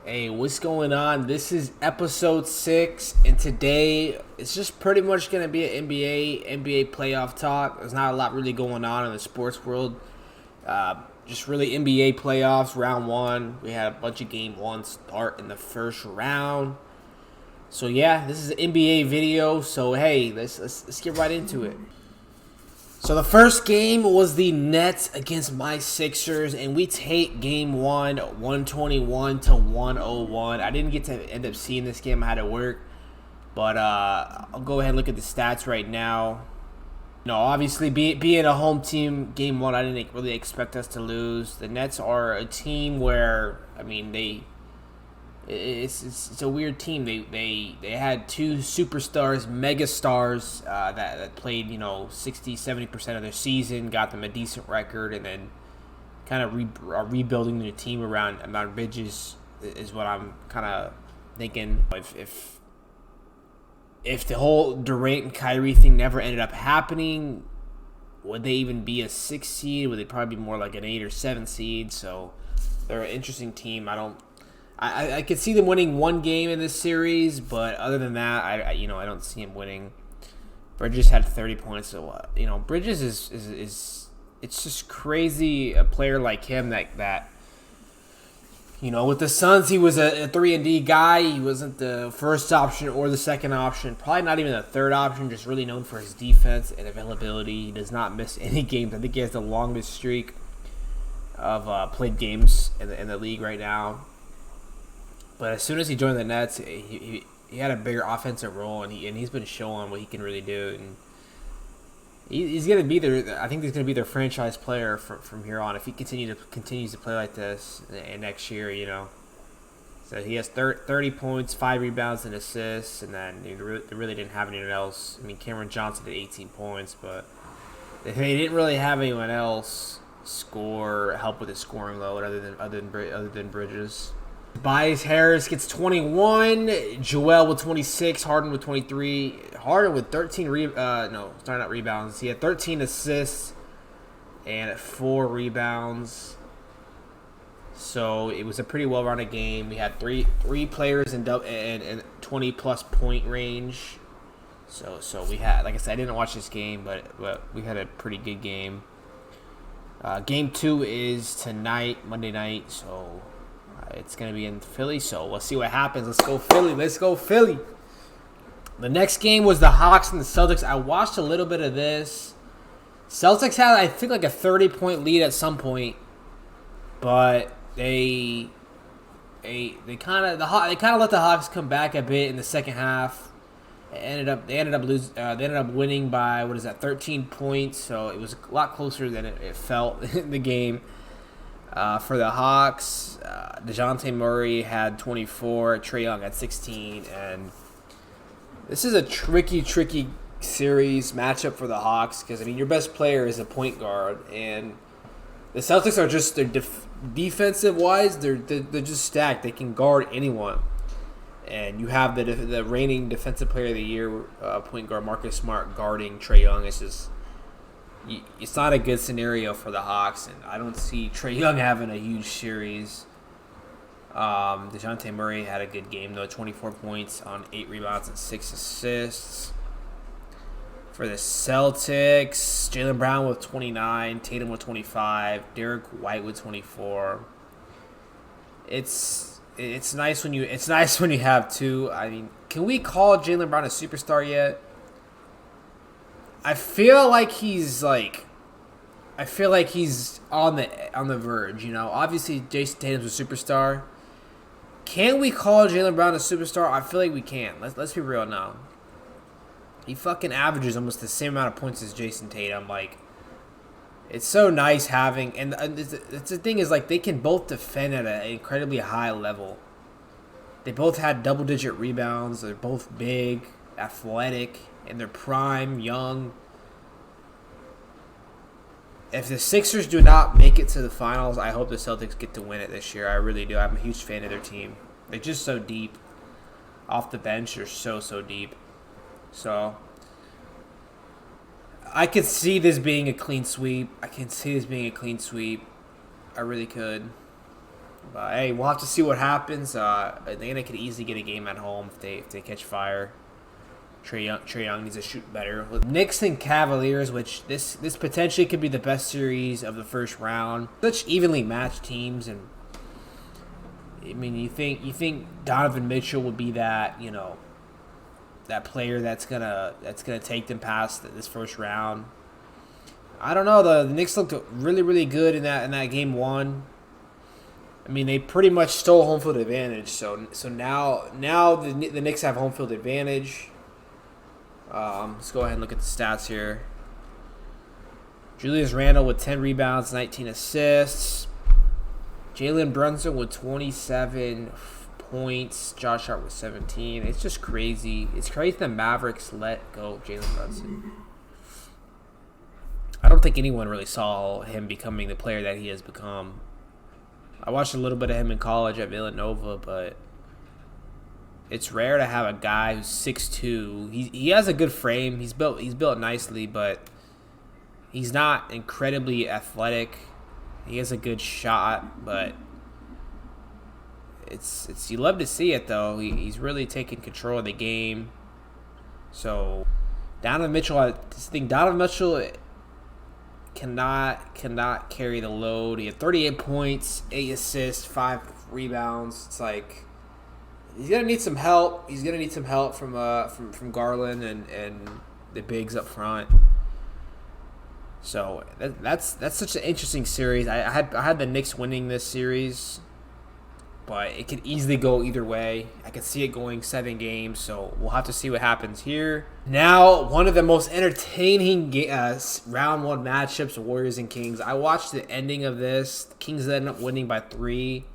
Hey, what's going on? This is episode 6, and today it's just pretty much going to be an NBA playoff talk. There's not a lot really going on in the sports world. Just really NBA playoffs, round 1. We had a bunch of game 1 start in the first round. So yeah, this is an NBA video. So hey, let's get right into it. So the first game was the Nets against my Sixers, and we take game 1, 121 to 101. I didn't get to end up seeing this game. I had to work. But I'll go ahead and look at the stats right now. Obviously, being a home team, game 1, I didn't really expect us to lose. The Nets are a team where, it's a weird team. They had two superstars, mega stars that played 60-70% of their season, got them a decent record, and then kind of rebuilding their team around Bridges is what I'm kind of thinking. If the whole Durant and Kyrie thing never ended up happening, would they even be a 6 seed? Would they probably be more like an 8 or 7 seed? So they're an interesting team. I could see them winning one game in this series, but other than that, I don't see him winning. Bridges had 30 points. So Bridges is it's just crazy. A player like him that with the Suns, he was a 3-and-D guy. He wasn't the first option or the second option. Probably not even the third option. Just really known for his defense and availability. He does not miss any games. I think he has the longest streak of played games in the league right now. But as soon as he joined the Nets, he had a bigger offensive role, and he's been showing what he can really do. And he's going to be I think he's going to be their franchise player from here on if he continues to play like this next year. So he has 30 points, 5 rebounds, and assists, and then they really didn't have anyone else. Cameron Johnson did 18 points, but they didn't really have anyone else help with his scoring load other than Bridges. Tobias Harris gets 21. Joel with 26. Harden with 23. Harden with 13 rebounds. He had 13 assists and 4 rebounds. So it was a pretty well-rounded game. We had three players in 20-plus point range. So we had, like I said, I didn't watch this game, but we had a pretty good game. Game 2 is tonight, Monday night. So it's going to be in Philly, so let's see what happens. Let's go Philly. The next game was the Hawks and the Celtics. I watched a little bit of this. Celtics had, I think, like a 30-point lead at some point, but they kind of let the Hawks come back a bit in the second half. They ended up winning by 13 points, so it was a lot closer than it felt in the game. For the Hawks, DeJounte Murray had 24, Trae Young had 16, and this is a tricky series matchup for the Hawks because, your best player is a point guard, and the Celtics are just, defensive-wise, they're just stacked. They can guard anyone, and you have the reigning defensive player of the year, point guard Marcus Smart guarding Trae Young. It's not a good scenario for the Hawks, and I don't see Trae Young having a huge series. DeJounte Murray had a good game, though, 24 points on 8 rebounds and 6 assists. For the Celtics, Jaylen Brown with 29, Tatum with 25, Derek White with 24. It's nice when you have two. Can we call Jaylen Brown a superstar yet? I feel like he's on the verge. Obviously Jason Tatum's a superstar. Can we call Jaylen Brown a superstar? I feel like we can. Let's be real now. He fucking averages almost the same amount of points as Jason Tatum. It's so nice having, and it's the thing is, they can both defend at an incredibly high level. They both had double-digit rebounds. They're both big, athletic, in their prime, young. If the Sixers do not make it to the finals, I hope the Celtics get to win it this year. I really do. I'm a huge fan of their team. They're just so deep. Off the bench, they're so deep. So I could see this being a clean sweep. I really could. But hey, we'll have to see what happens. Atlanta could easily get a game at home if they catch fire. Trae Young needs to shoot better. With Knicks and Cavaliers, which this potentially could be the best series of the first round. Such evenly matched teams, and I mean, you think Donovan Mitchell would be that that player that's gonna take them past this first round. I don't know. The Knicks looked really good in that game one. I mean, they pretty much stole home field advantage. So now the Knicks have home field advantage. Let's go ahead and look at the stats here. Julius Randle with 10 rebounds, 19 assists. Jalen Brunson with 27 points. Josh Hart with 17. It's just crazy. It's crazy the Mavericks let go Jalen Brunson. I don't think anyone really saw him becoming the player that he has become. I watched a little bit of him in college at Villanova, but it's rare to have a guy who's 6'2". He has a good frame. He's built nicely, but he's not incredibly athletic. He has a good shot, but it's you love to see it though. He's really taking control of the game. So Donovan Mitchell cannot carry the load. He had 38 points, 8 assists, 5 rebounds. It's like he's gonna need some help. He's gonna need some help from Garland and the bigs up front. So that's such an interesting series. I had the Knicks winning this series, but it could easily go either way. I could see it going 7 games, so we'll have to see what happens here. Now, one of the most entertaining round 1 matchups, Warriors and Kings. I watched the ending of this. The Kings ended up winning by 3.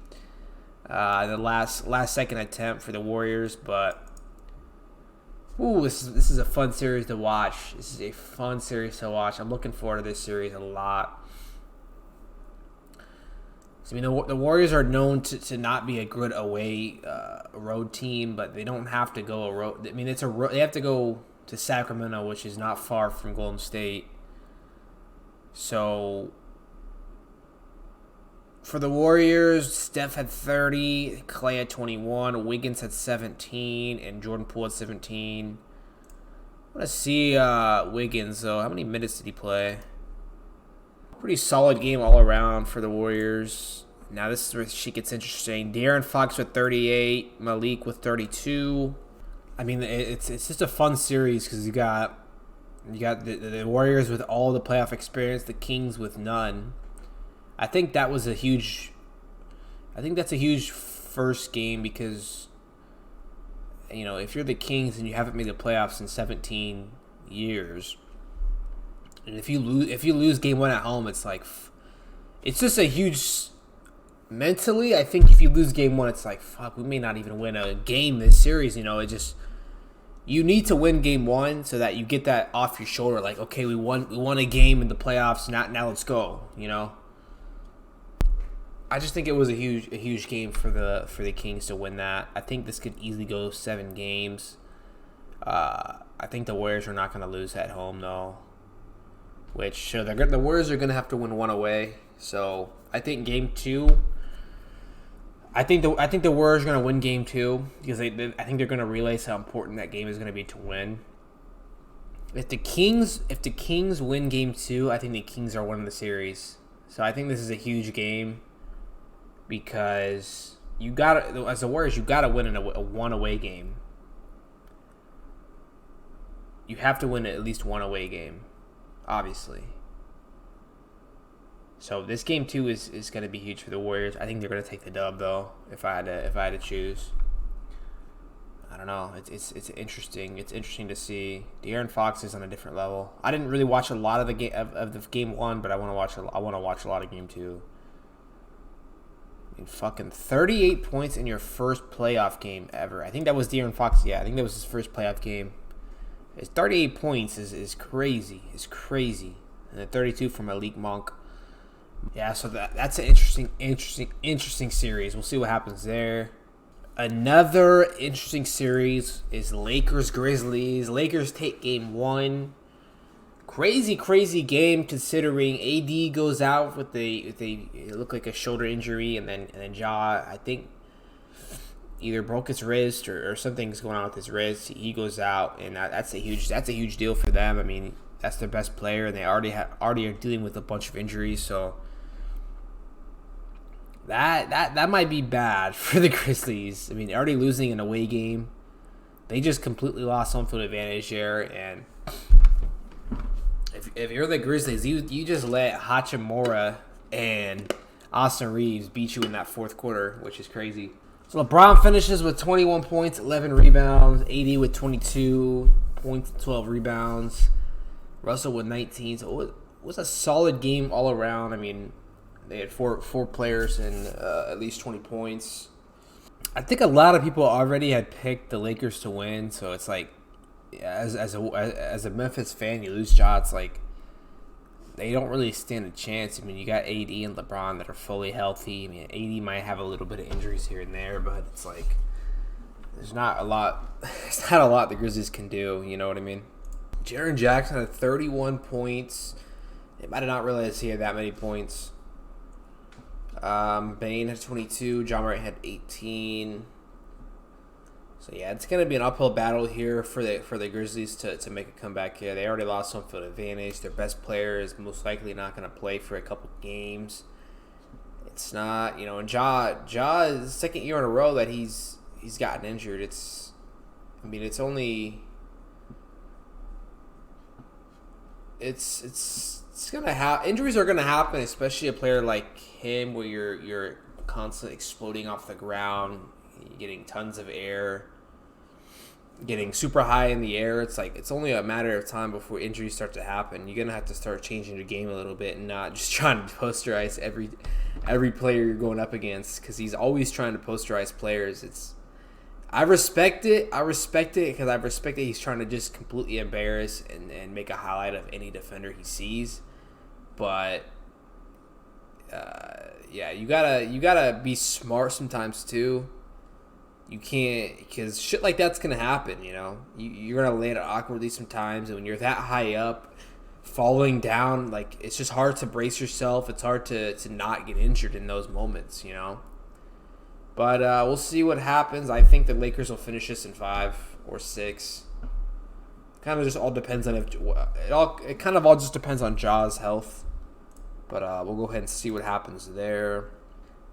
The last second attempt for the Warriors, but this is a fun series to watch. This is a fun series to watch. I'm looking forward to this series a lot. So, I mean, the Warriors are known to not be a good away road team, but they don't have to go a road. I mean, they have to go to Sacramento, which is not far from Golden State. So for the Warriors, Steph had 30, Clay had 21, Wiggins had 17, and Jordan Poole had 17. I want to see Wiggins, though. How many minutes did he play? Pretty solid game all around for the Warriors. Now this is where she gets interesting. De'Aaron Fox with 38, Malik with 32. I mean, it's just a fun series because you got the Warriors with all the playoff experience, the Kings with none. I think that's a huge first game because, you know, if you're the Kings and you haven't made the playoffs in 17 years, and if you lose game 1 at home, it's just a huge mentally. I think if you lose game 1, it's like, fuck, we may not even win a game this series. You know, you need to win game 1 so that you get that off your shoulder. Like, okay, we won a game in the playoffs. Now let's go. You know. I just think it was a huge game for the Kings to win that. I think this could easily go 7 games. I think the Warriors are not going to lose at home though. The Warriors are going to have to win 1 away. So I think game 2. I think the Warriors are going to win game 2 because I think they're going to realize how important that game is going to be to win. If the Kings win game 2, I think the Kings are winning the series. So I think this is a huge game. Because as the Warriors, you gotta win in a 1 away game. You have to win at least 1 away game, obviously. So this game 2 is gonna be huge for the Warriors. I think they're gonna take the dub though. If I had to choose, I don't know. It's interesting. It's interesting to see. De'Aaron Fox is on a different level. I didn't really watch a lot of the game 1, but I want to watch a lot of game 2. Fucking 38 points in your first playoff game ever. I think that was De'Aaron Fox. Yeah, I think that was his first playoff game. His 38 points is crazy. It's crazy. And the 32 from Malik Monk. Yeah, so that's an interesting series. We'll see what happens there. Another interesting series is Lakers Grizzlies. Lakers take game 1. Crazy game considering AD goes out with a it looked like a shoulder injury, and then Ja, I think, either broke his wrist or something's going on with his wrist. He goes out, and that's a huge deal for them. I mean, that's their best player, and they already are dealing with a bunch of injuries, so that might be bad for the Grizzlies. I mean, already losing an away game, they just completely lost home field advantage there, and if you're the Grizzlies, you just let Hachimura and Austin Reeves beat you in that fourth quarter, which is crazy. So LeBron finishes with 21 points, 11 rebounds, AD with 22 points, 12 rebounds, Russell with 19. So it was a solid game all around. I mean, they had four players and at least 20 points. I think a lot of people already had picked the Lakers to win, so it's like, as a Memphis fan, you lose shots, like, they don't really stand a chance. I mean, you got AD and LeBron that are fully healthy. I mean, AD might have a little bit of injuries here and there, but it's like there's not a lot. It's not a lot the Grizzlies can do. You know what I mean? Jaren Jackson had 31 points. I did not realize he had that many points. Bane had 22. John Morant had 18. So yeah, it's gonna be an uphill battle here for the Grizzlies to make a comeback here. They already lost home field advantage. Their best player is most likely not gonna play for a couple games. It's not, and Ja is the second year in a row that he's gotten injured. It's gonna happen. Injuries are gonna happen, especially a player like him, where you're constantly exploding off the ground, getting tons of air, getting super high in the air. It's like it's only a matter of time before injuries start to happen. You're gonna have to start changing your game a little bit and not just trying to posterize every player you're going up against, because he's always trying to posterize players. I respect it because I respect that he's trying to just completely embarrass and make a highlight of any defender he sees. But yeah, you gotta be smart sometimes too. You can't, because shit like that's gonna happen. You're gonna land it awkwardly sometimes, and when you're that high up, falling down, like, it's just hard to brace yourself. It's hard to not get injured in those moments. But we'll see what happens. I think the Lakers will finish this in 5 or 6. Kind of just all depends on it kind of all just depends on Ja's health. But we'll go ahead and see what happens there.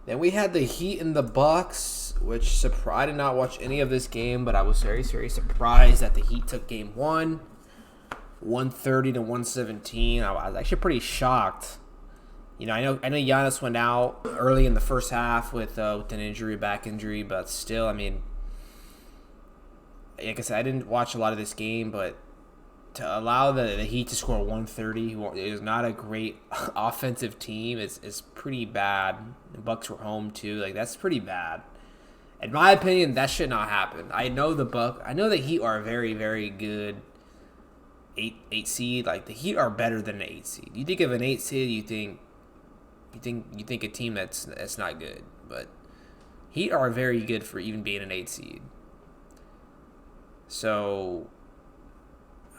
Then we had the Heat and the Bucks, which I did not watch any of this game, but I was very, very surprised that the Heat took game 1, 130 to 117. I was actually pretty shocked. I know Giannis went out early in the first half with an back injury, but still, I mean, like I said, I didn't watch a lot of this game, but to allow the Heat to score 130, it is not a great offensive team. It's pretty bad. The Bucks were home too. Like, that's pretty bad. In my opinion, that should not happen. I know the Heat are a very, very good eight seed. Like, the Heat are better than an 8 seed. You think of an 8 seed, you think a team that's not good. But Heat are very good for even being an 8 seed. So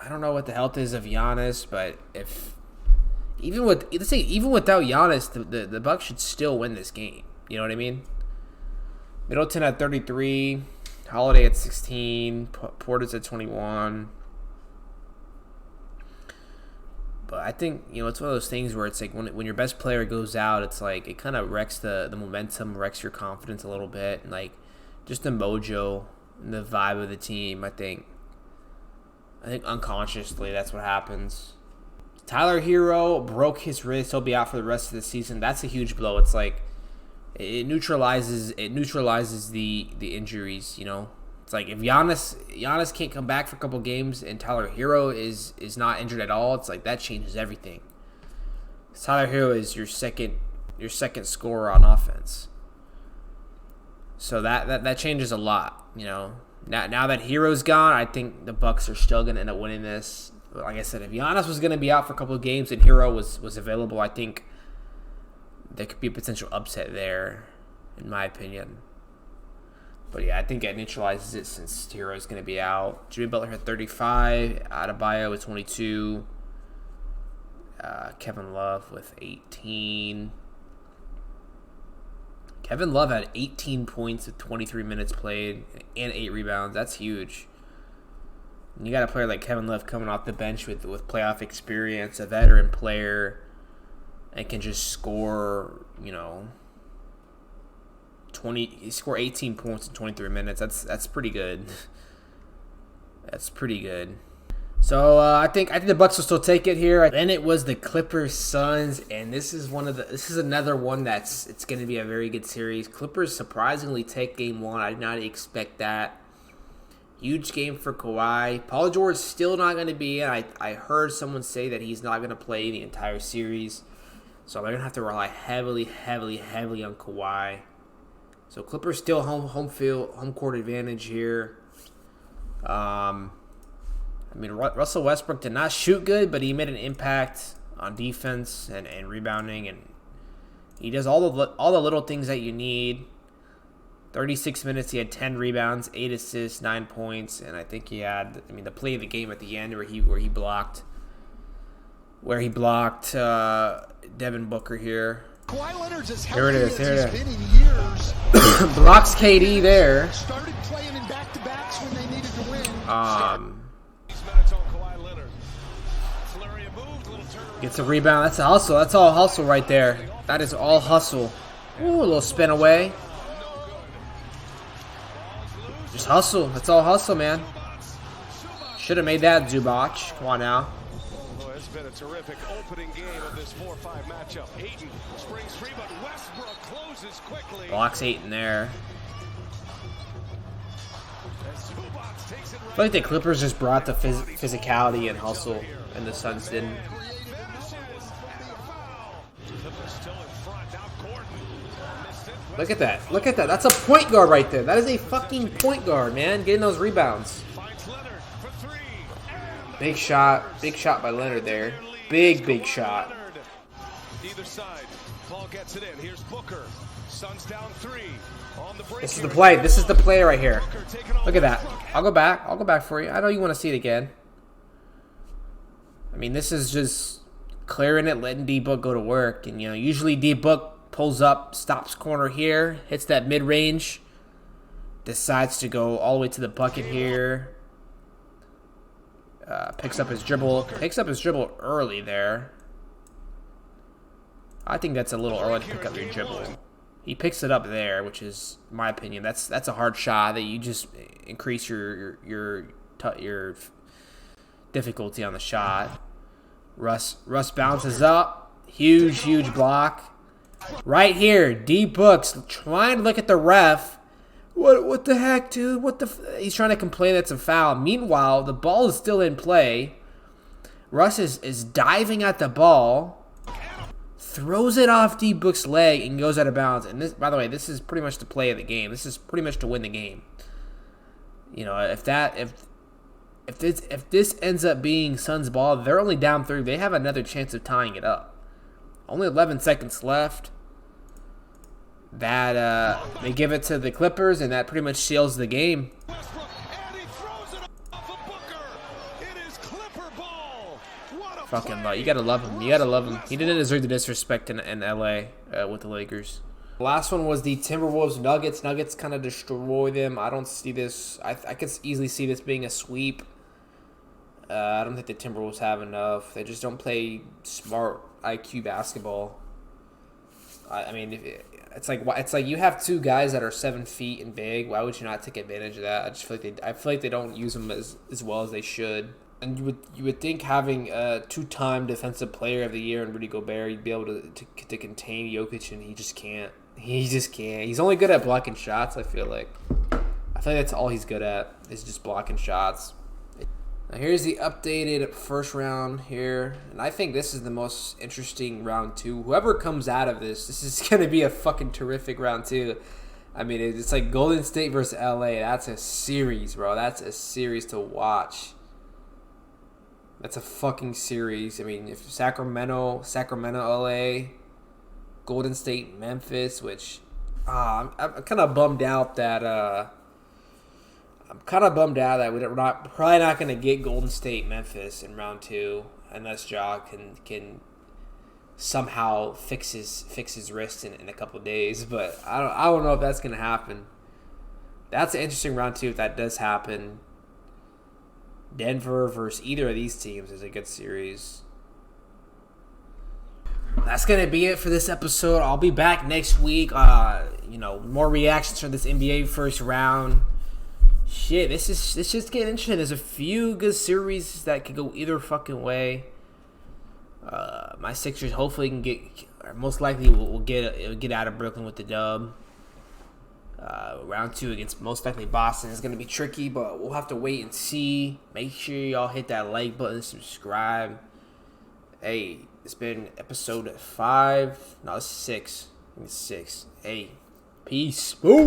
I don't know what the health is of Giannis, but even without Giannis, the Bucks should still win this game. You know what I mean? Middleton at 33, Holiday at 16, Portis at 21. But I think, it's one of those things where it's like when your best player goes out, it's like it kind of wrecks the momentum, wrecks your confidence a little bit, and like just the mojo and the vibe of the team. I think unconsciously that's what happens. Tyler Hero broke his wrist. He'll be out for the rest of the season. That's a huge blow. It's like it neutralizes the injuries. It's like if Giannis can't come back for a couple games and Tyler Hero is not injured at all, it's like that changes everything. Tyler Hero is your second scorer on offense. So that changes a lot, Now that Hero's gone, I think the Bucks are still going to end up winning this. Like I said, if Giannis was going to be out for a couple of games and Hero was available, I think there could be a potential upset there, in my opinion. But yeah, I think it neutralizes it since Hero's going to be out. Jimmy Butler had 35, Adebayo with 22, Kevin Love with 18. Kevin Love had 18 points with 23 minutes played and 8 rebounds. That's huge. And you got a player like Kevin Love coming off the bench with playoff experience, a veteran player, and can just score, you know, he scored 18 points in 23 minutes. That's pretty good. That's pretty good. So I think the Bucks will still take it here. Then it was the Clippers Suns, and this is another one it's going to be a very good series. Clippers surprisingly take game 1. I did not expect that. Huge game for Kawhi. Paul George still not going to be in. I heard someone say that he's not going to play the entire series, so they're going to have to rely heavily on Kawhi. So Clippers still home court advantage here. I mean, Russell Westbrook did not shoot good, but he made an impact on defense and rebounding, and he does all the little things that you need. 36 minutes, he had 10 rebounds, 8 assists, 9 points, and I think he had, the play of the game at the end where he blocked Devin Booker here. Kawhi Leonard's as There it is. he's been in years. Blocks KD there. Started playing in back-to-backs when they needed to win. Gets a rebound. That's a hustle. That's all hustle right there. That is all hustle. Ooh, a little spin away. Just hustle. That's all hustle, man. Should have made that, Zubac. Come on now. It's been a terrific opening game of this 4-5 matchup. Ayton springs free, but Westbrook closes quickly. Blocks Ayton there. I feel like the Clippers just brought the physicality and hustle, and the Suns didn't. Look at that. Look at that. That's a point guard right there. That is a fucking point guard, man. Getting those rebounds. Big shot. Big shot by Leonard there. Big shot. Either side. Paul gets it in. Here's Booker. Suns down 3. On the break. This is the play. This is the play right here. Look at that. I'll go back. I'll go back for you. I know you want to see it again. I mean, this is just clearing it, letting D-Book go to work. And, usually D-Book pulls up, stops corner here, hits that mid-range, decides to go all the way to the bucket here. Picks up his dribble early there. I think that's a little early to pick up your dribble. He picks it up there, which is, in my opinion, that's a hard shot that you just increase your difficulty on the shot. Russ bounces up, huge block. Right here, D-Book's trying to look at the ref. What the heck, dude? He's trying to complain that's a foul. Meanwhile, the ball is still in play. Russ is diving at the ball, throws it off D-Book's leg, and goes out of bounds. And this, by the way, this is pretty much the play of the game. This is pretty much to win the game. If this ends up being Suns ball, they're only down 3. They have another chance of tying it up. Only 11 seconds left. That they give it to the Clippers, and that pretty much seals the game. Fucking love. You gotta love him. You gotta love him. He didn't deserve the disrespect in LA with the Lakers. The last one was the Timberwolves Nuggets. Nuggets kind of destroy them. I don't see this. I could easily see this being a sweep. I don't think the Timberwolves have enough. They just don't play smart IQ basketball. I mean, it's like you have 2 guys that are 7 feet and big. Why would you not take advantage of that? I feel like they don't use them as well as they should. And you would think having a 2-time Defensive Player of the Year in Rudy Gobert, you'd be able to contain Jokic, and he just can't. He just can't. He's only good at blocking shots. I feel like that's all he's good at is just blocking shots. Now here's the updated first round here, and I think this is the most interesting round 2. Whoever comes out of this is going to be a fucking terrific round 2. I mean, it's like Golden State versus LA. That's a series, bro. That's a series to watch. That's a fucking series. I mean, if Sacramento, LA, Golden State, Memphis, which I'm kind of bummed out that we're probably not going to get Golden State, Memphis in round 2. unless Ja can somehow fix his wrist in a couple days. But I don't know if that's gonna happen. That's an interesting round too if that does happen. Denver versus either of these teams is a good series. That's gonna be it for this episode. I'll be back next week. More reactions from this NBA first round. Shit, this just getting interesting. There's a few good series that could go either fucking way. My Sixers hopefully can get, or most likely will get out of Brooklyn with the dub. Round 2 against most likely Boston is going to be tricky, but we'll have to wait and see. Make sure y'all hit that like button, subscribe. Hey, it's been episode 5. No, it's 6. It's 6. Hey, peace. Boom.